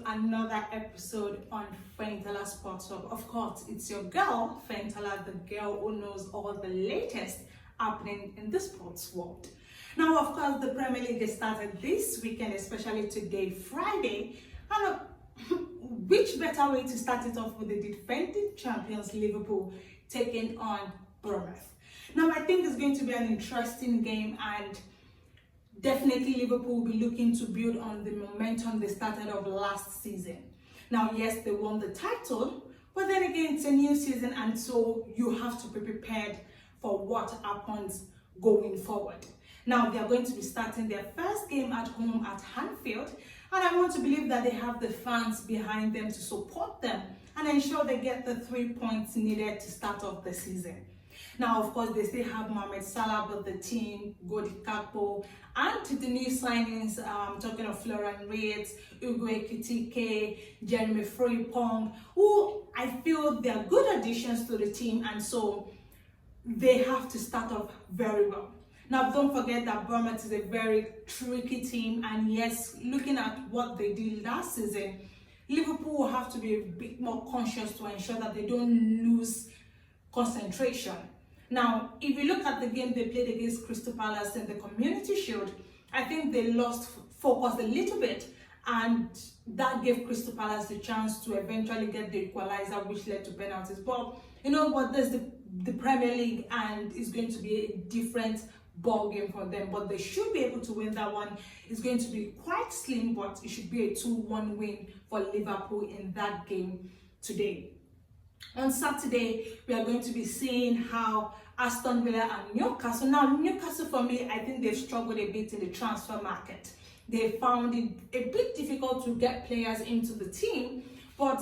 another episode on Fentala Sports Hub. Of course, it's your girl, Fentala, the girl who knows all the latest happening in the sports world. Now, of course, the Premier League has started this weekend, especially today, Friday. And which better way to start it off with the defending champions Liverpool taking on Bournemouth? Now, I think it's going to be an interesting game, and definitely Liverpool will be looking to build on the momentum they started off last season. Now, yes, they won the title, but then again, it's a new season, and so you have to be prepared for what happens going forward. Now, they are going to be starting their first game at home at Anfield, and I want to believe that they have the fans behind them to support them and ensure they get the 3 points needed to start off the season. Now, of course, they still have Mohamed Salah with the team, Godi Gakpo, and the new signings, talking of Florian Wirtz, Ugo Ekitike, Jeremy Frimpong, who I feel they are good additions to the team, and so they have to start off very well. Now, don't forget that Bournemouth is a very tricky team, and yes, looking at what they did last season, Liverpool will have to be a bit more conscious to ensure that they don't lose concentration. Now, if you look at the game they played against Crystal Palace in the Community Shield, I think they lost focus a little bit, and that gave Crystal Palace the chance to eventually get the equalizer, which led to penalties. But you know what, there's the Premier League, and it's going to be a different ball game for them, but they should be able to win that one. It's going to be quite slim, but it should be a 2-1 win for Liverpool in that game today. On Saturday, we are going to be seeing how Aston Villa and Newcastle. Now, Newcastle, for me, I think they've struggled a bit in the transfer market. They found it a bit difficult to get players into the team, but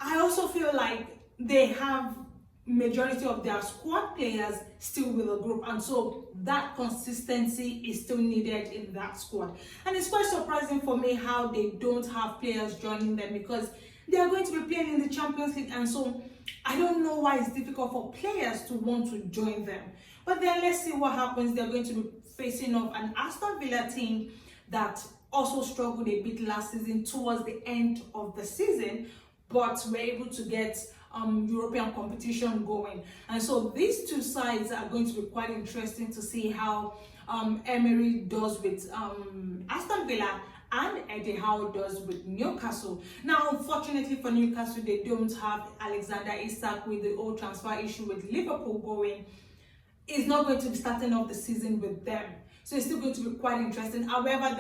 I also feel like they have majority of their squad players still with the group, and so that consistency is still needed in that squad. And it's quite surprising for me how they don't have players joining them, because they are going to be playing in the Champions League, and so I don't know why it's difficult for players to want to join them. But then let's see what happens. They're going to be facing off an Aston Villa team that also struggled a bit last season towards the end of the season, but were able to get European competition going. And so these two sides are going to be quite interesting to see how Emery does with Aston Villa and Eddie Howe does with Newcastle. Now, unfortunately for Newcastle, they don't have Alexander Isak with the old transfer issue with Liverpool going. He's not going to be starting off the season with them, so it's still going to be quite interesting. However,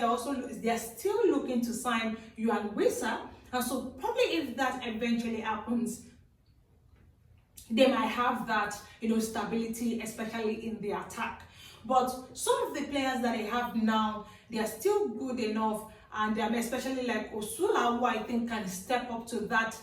they're still looking to sign Johan Wissa, and so probably if that eventually happens, they might have that, stability, especially in the attack. But some of the players that they have now, they are still good enough, and especially like Osula, who I think can step up to that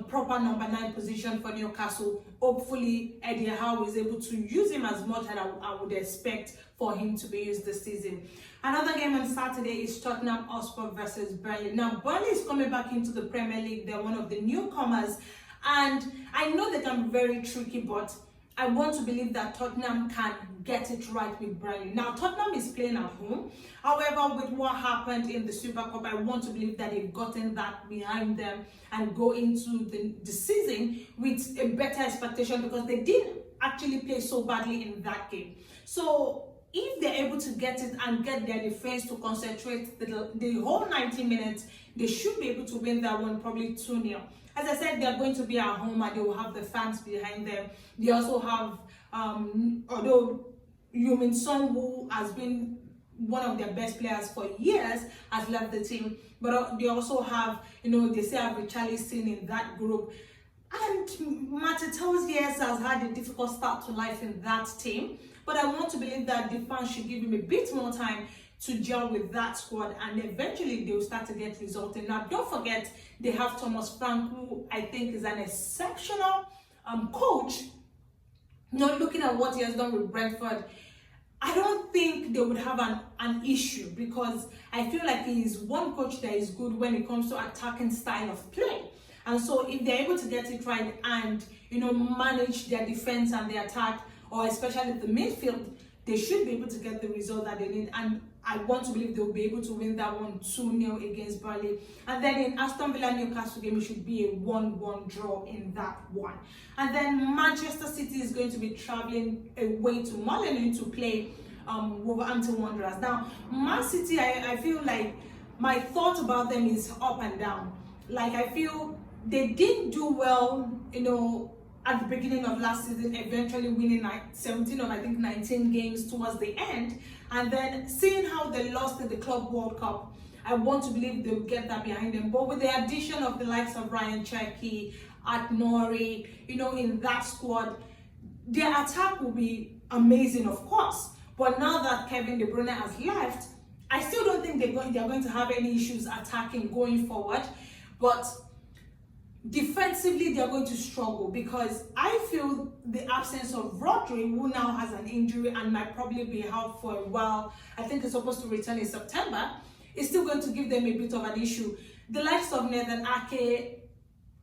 proper number 9 position for Newcastle. Hopefully, Eddie Howe is able to use him as much as I would expect for him to be used this season. Another game on Saturday is Tottenham Hotspur versus Burnley. Now, Burnley is coming back into the Premier League. They're one of the newcomers, and I know they can be very tricky, but I want to believe that Tottenham can get it right with Burnley. Now, Tottenham is playing at home. However, with what happened in the Super Cup, I want to believe that they've gotten that behind them and go into the season with a better expectation, because they didn't actually play so badly in that game. So if they're able to get it and get their defense to concentrate the whole 90 minutes, they should be able to win that one, probably 2-0. As I said, they're going to be at home and they will have the fans behind them. They also have, although Heung-min Son, who has been one of their best players for years, has left the team, but they also have, they still have Richarlison in that group. And Mateta's years has had a difficult start to life in that team, but I want to believe that the fans should give him a bit more time to gel with that squad, and eventually they will start to get results. Now, don't forget, they have Thomas Frank, who I think is an exceptional coach. Looking at what he has done with Brentford, I don't think they would have an issue, because I feel like he is one coach that is good when it comes to attacking style of play. And so if they're able to get it right and manage their defense and their attack, or especially the midfield, they should be able to get the result that they need, and I want to believe they'll be able to win that one 2-0 against Burnley. And then in Aston Villa Newcastle game, it should be a 1-1 draw in that one. And then Manchester City is going to be traveling away to Molineux to play Wolverhampton Wanderers. Now, Man City, I feel like my thought about them is up and down. Like, I feel they didn't do well, at the beginning of last season, eventually winning 17 or I think 19 games towards the end. And then seeing how they lost in the Club World Cup, I want to believe they'll get that behind them. But with the addition of the likes of Ryan Cherky, Nori, in that squad, their attack will be amazing, of course. But now that Kevin De Bruyne has left, I still don't think they're going to have any issues attacking going forward. But defensively, they're going to struggle, because I feel the absence of Rodri, who now has an injury and might probably be out for a while, I think he's supposed to return in September, is still going to give them a bit of an issue. The likes of Nathan Ake,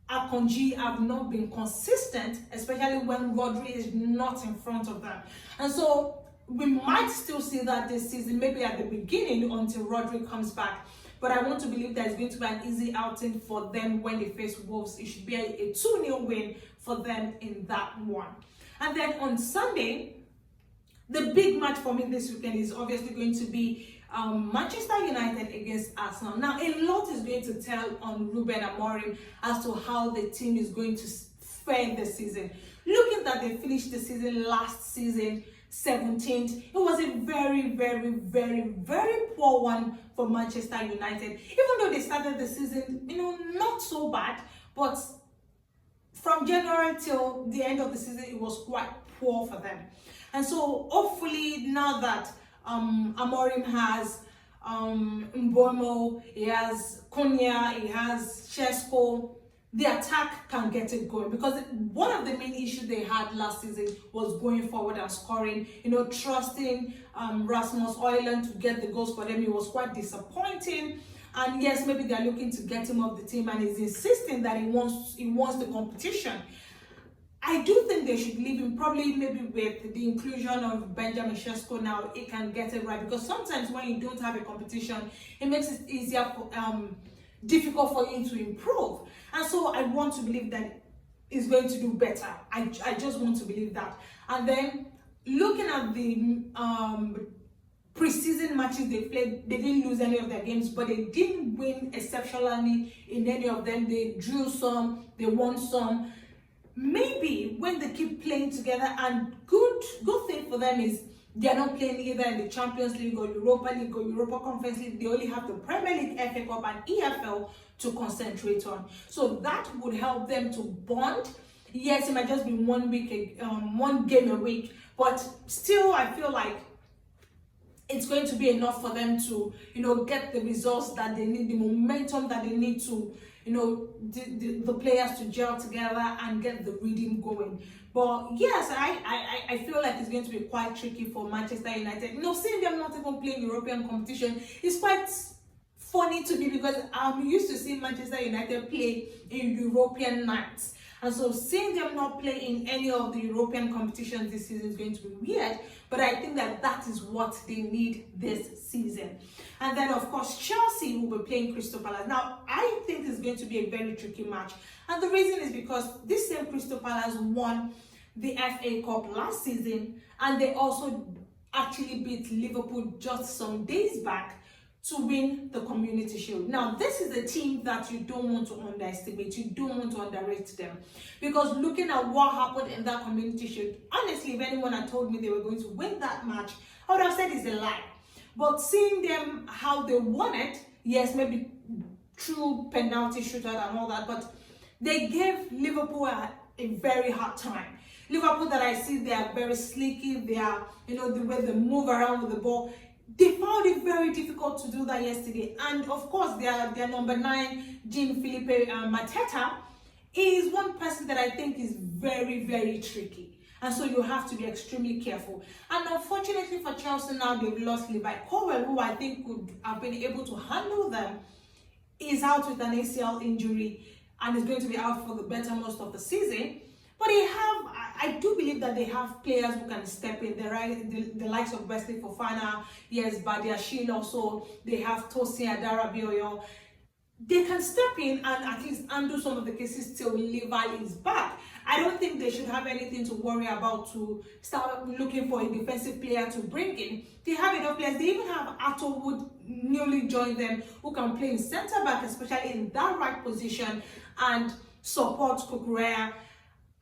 Akonji have not been consistent, especially when Rodri is not in front of them. And so we might still see that this season, maybe at the beginning until Rodri comes back. But I want to believe that it's going to be an easy outing for them when they face Wolves. It should be a 2-0 win for them in that one. And then on Sunday, the big match for me this weekend is obviously going to be Manchester United against Arsenal. Now, a lot is going to tell on Ruben Amorim as to how the team is going to fare this season. Looking that they finished the season last season 17th, it was a very, very, very, very poor one for Manchester United. Even though they started the season, not so bad, but from January till the end of the season, it was quite poor for them. And so hopefully now that Amorim has Mbomo, he has Konya, he has Shesko, the attack can get it going, because one of the main issues they had last season was going forward and scoring, trusting Rasmus Højlund to get the goals for them. It was quite disappointing. And yes, maybe they're looking to get him off the team, and he's insisting that he wants the competition. I do think they should leave him, probably maybe with the inclusion of Benjamin Sesko now, it can get it right, because sometimes when you don't have a competition, it makes it easier for difficult for him to improve. And so I want to believe that he's going to do better. I just want to believe that. And then looking at the preseason matches they played, they didn't lose any of their games, but they didn't win exceptionally in any of them. They drew some, they won some. Maybe when they keep playing together, and good thing for them is they are not playing either in the Champions League or Europa League or Europa Conference League. They only have the Premier League, FA Cup and EFL to concentrate on. So that would help them to bond. Yes, it might just be one game a week, but still I feel like it's going to be enough for them to, get the results that they need, the momentum that they need to, the players to gel together and get the rhythm going. But yes, I feel like it's going to be quite tricky for Manchester United. Seeing them not even playing European competition is quite funny to me, because I'm used to seeing Manchester United play in European nights. And so seeing them not play in any of the European competitions this season is going to be weird, but I think that is what they need this season. And then of course Chelsea will be playing Crystal Palace. Now I think it's going to be a very tricky match, and the reason is because this same Crystal Palace won the FA Cup last season, and they also actually beat Liverpool just some days back to win the Community Shield. Now, this is a team that you don't want to underestimate. You don't want to underrate them, because looking at what happened in that Community Shield, honestly, if anyone had told me they were going to win that match, I would have said it's a lie. But seeing them, how they won it, yes, maybe through penalty shootout and all that, but they gave Liverpool a very hard time. Liverpool that I see, they are very sneaky. They are, the way they move around with the ball. They found it very difficult to do that yesterday. And of course, their number 9, Jean-Philippe Mateta, is one person that I think is very, very tricky. And so you have to be extremely careful. And unfortunately for Chelsea now, they've lost Levi Colwill, who I think would have been able to handle them. Is out with an ACL injury and is going to be out for the better most of the season. But they have I do believe that they have players who can step in. The likes of Wesley Fofana, yes, Badiashile also. They have Tosin Adarabioyo. They can step in and at least undo some of the cases till Liga is back. I don't think they should have anything to worry about to start looking for a defensive player to bring in. They have enough players. They even have Atto Wood newly joined them who can play in centre back, especially in that right position, and support Kukurea.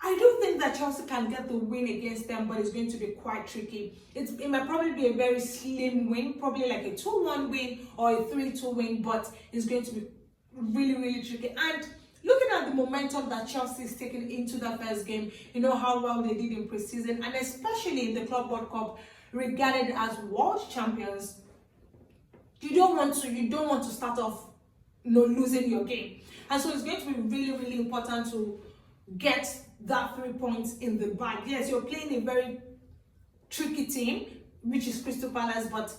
I do think that Chelsea can get the win against them, but it's going to be quite tricky. It might probably be a very slim win, probably like a 2-1 win or a 3-2 win, but it's going to be really tricky. And looking at the momentum that Chelsea is taking into the first game, you know how well they did in pre-season, and especially in the Club World Cup, regarded as world champions, you don't want to start off losing your game. And so it's going to be really important to get that 3 points in the bag. Yes, you're playing a very tricky team, which is Crystal Palace, but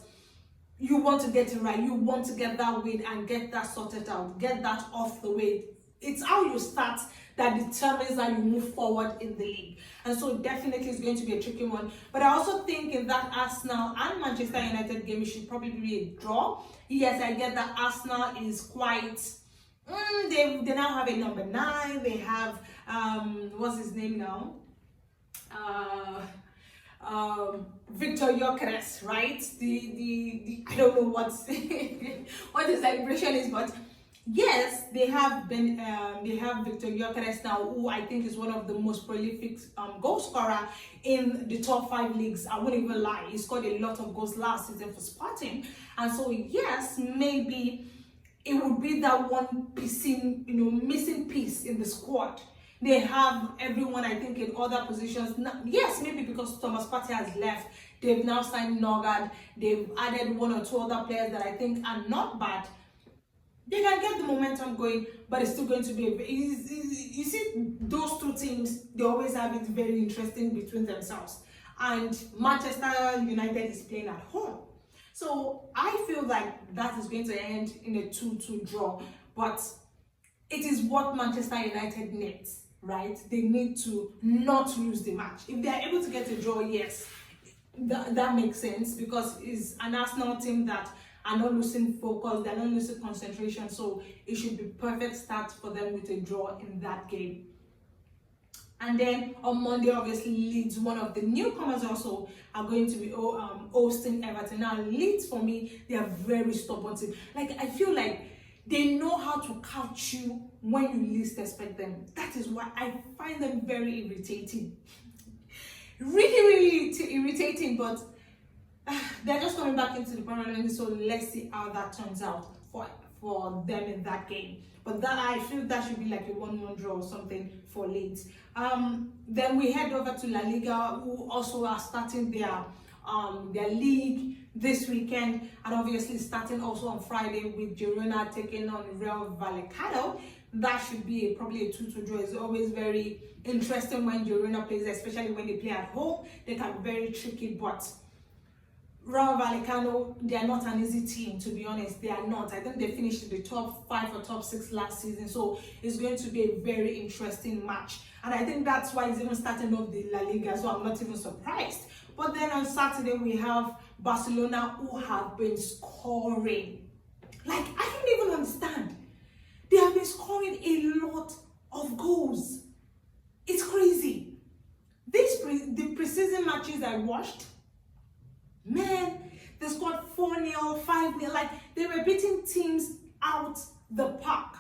you want to get it right. You want to get that win and get that sorted out, get that off the way. It's how you start that determines how you move forward in the league. And so definitely it's going to be a tricky one. But I also think in that Arsenal and Manchester United game, it should probably be a draw. Yes, I get that Arsenal is quite... they now have a number 9. They have, what's his name now? Victor Gyökeres, right? The I don't know what what the celebration is, but yes, they have Victor Gyökeres now, who I think is one of the most prolific goal scorer in the top 5 leagues. I wouldn't even lie, he scored a lot of goals last season for Sporting, and so yes, maybe it would be that one missing piece in the squad. They have everyone, I think, in other positions. Now, yes, maybe because Thomas Partey has left, they've now signed Nogard. They've added 1 or 2 other players that I think are not bad. They can get the momentum going, but it's still going to be you see, those 2 teams, they always have it very interesting between themselves. And Manchester United is playing at home. So I feel like that is going to end in a 2-2 draw. But it is what Manchester United needs, right? They need to not lose the match. If they are able to get a draw, yes, that makes sense, because it's an Arsenal team that are not losing focus, they're not losing concentration, so it should be perfect start for them with a draw in that game. And then on Monday, obviously, Leeds, one of the newcomers also, are going to be hosting Everton. Now, Leeds, for me, they are very stubborn team. Like, I feel like they know how to catch you when you least expect them. That is why I find them very irritating. really irritating, but they're just coming back into the Premier League, so let's see how that turns out for them in that game. But that, I feel that should be like a 1-1 draw or something for Leeds. Then we head over to La Liga, who also are starting their league this weekend, and obviously starting also on Friday with Girona taking on Real Vallecano. That should be probably a 2-2 draw. It's always very interesting when Girona plays, especially when they play at home. They can be very tricky, but Real Vallecano, they are not an easy team, to be honest. They are not. I think they finished in the top 5 or top 6 last season, so it's going to be a very interesting match. And I think that's why it's even starting off the La Liga, so I'm not even surprised. But then on Saturday, we have Barcelona, who have been scoring. Like, I don't even understand. They have been scoring a lot of goals. It's crazy. The preseason matches I watched, man, they scored 4-0, 5-0. Like, they were beating teams out the park.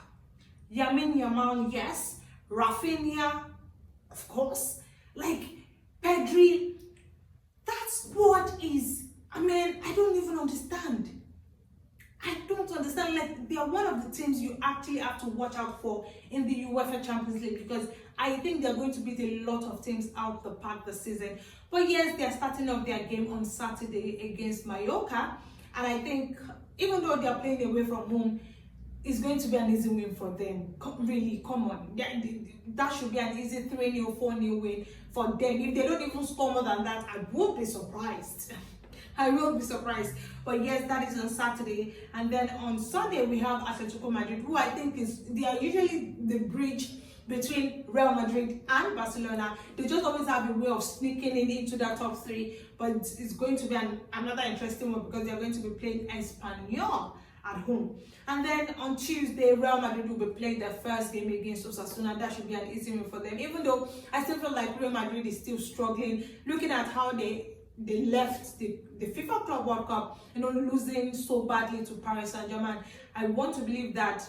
Lamine Yamal, yes. Rafinha, of course. Like, Pedri. That's what is, I mean, I don't even understand. I don't understand. Like, they are one of the teams you actually have to watch out for in the UEFA Champions League, because I think they're going to beat a lot of teams out the park this season. But yes, they're starting off their game on Saturday against Mallorca, and I think even though they're playing away from home, it's going to be an easy win for them. Really, come on. That should be an easy 3-0, 4-0 win for them. If they don't even score more than that, I won't be surprised. I will be surprised. But yes, that is on Saturday. And then on Sunday, we have Atletico Madrid, who I think they are usually the bridge between Real Madrid and Barcelona. They just always have a way of sneaking into that top 3, but it's going to be another interesting one because they're going to be playing Espanyol at home. And then on Tuesday, Real Madrid will be playing their first game against Osasuna. That should be an easy win for them, even though I still feel like Real Madrid is still struggling, looking at how they left the FIFA Club World Cup, losing so badly to Paris Saint-Germain. I want to believe that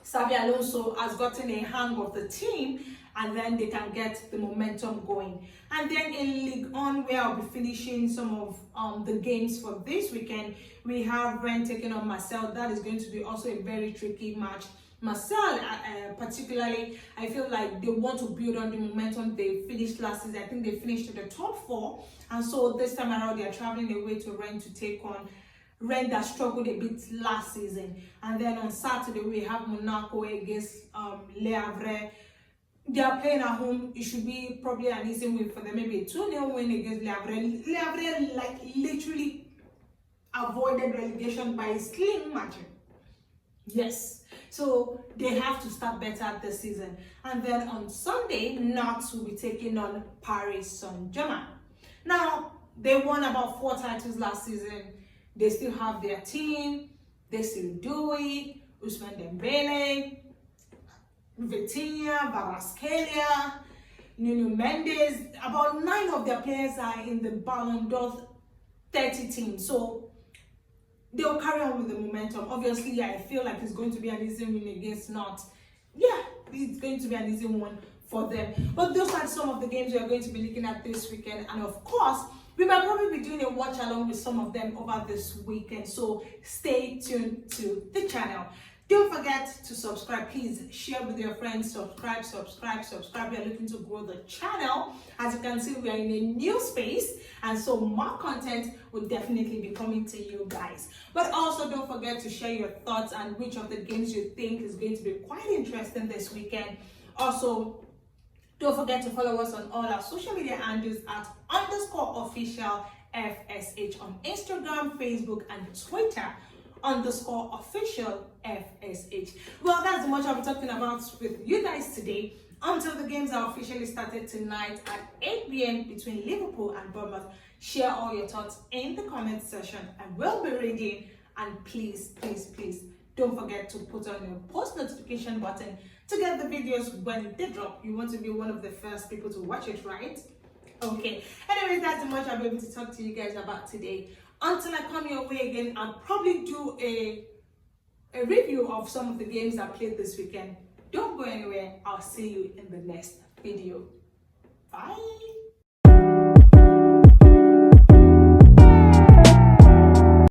Xabi Alonso has gotten a hang of the team, and then they can get the momentum going. And then in Ligue 1, where I'll be finishing some of the games for this weekend, we have Rennes taking on Marseille. That is going to be also a very tricky match. Marseille, particularly, I feel like they want to build on the momentum they finished last season. I think they finished in the top 4, and so this time around they are traveling away to Rennes to take on Rennes that struggled a bit last season. And then on Saturday we have Monaco against Le Havre. They are playing at home. It should be probably an easy win for them, maybe a 2-0 win against Le Havre. Le Havre like literally avoided relegation by a slim margin. Yes, so they have to start better this season. And then on Sunday, Nantes will be taking on Paris Saint-Germain. Now, they won about 4 titles last season. They still have their team. They still do it. Ousmane Dembele, Vitinha, Kvaratskhelia, Nuno Mendes. About 9 of their players are in the Ballon d'Or 30 team. So they'll carry on with the momentum. Obviously, yeah, I feel like it's going to be an easy win against Nantes. Yeah, it's going to be an easy one for them. But those are some of the games we are going to be looking at this weekend. And of course, we might probably be doing a watch along with some of them over this weekend. So stay tuned to the channel. Don't forget to subscribe. Please share with your friends. Subscribe. We are looking to grow the channel. As you can see, we are in a new space, and so more content will definitely be coming to you guys. But also don't forget to share your thoughts and which of the games you think is going to be quite interesting this weekend. Also, don't forget to follow us on all our social media handles at _official FSH on Instagram, Facebook, and Twitter. _official FSH. Well, that's much I'll be talking about with you guys today. Until the games are officially started tonight at 8 p.m. between Liverpool and Bournemouth. Share all your thoughts in the comment section. I will be reading, and please don't forget to put on your post notification button to get the videos when they drop. You want to be one of the first people to watch it, right? Okay. Anyways, that's much I'll be able to talk to you guys about today. Until I come your way again, I'll probably do a review of some of the games I played this weekend. Don't go anywhere. I'll see you in the next video. Bye.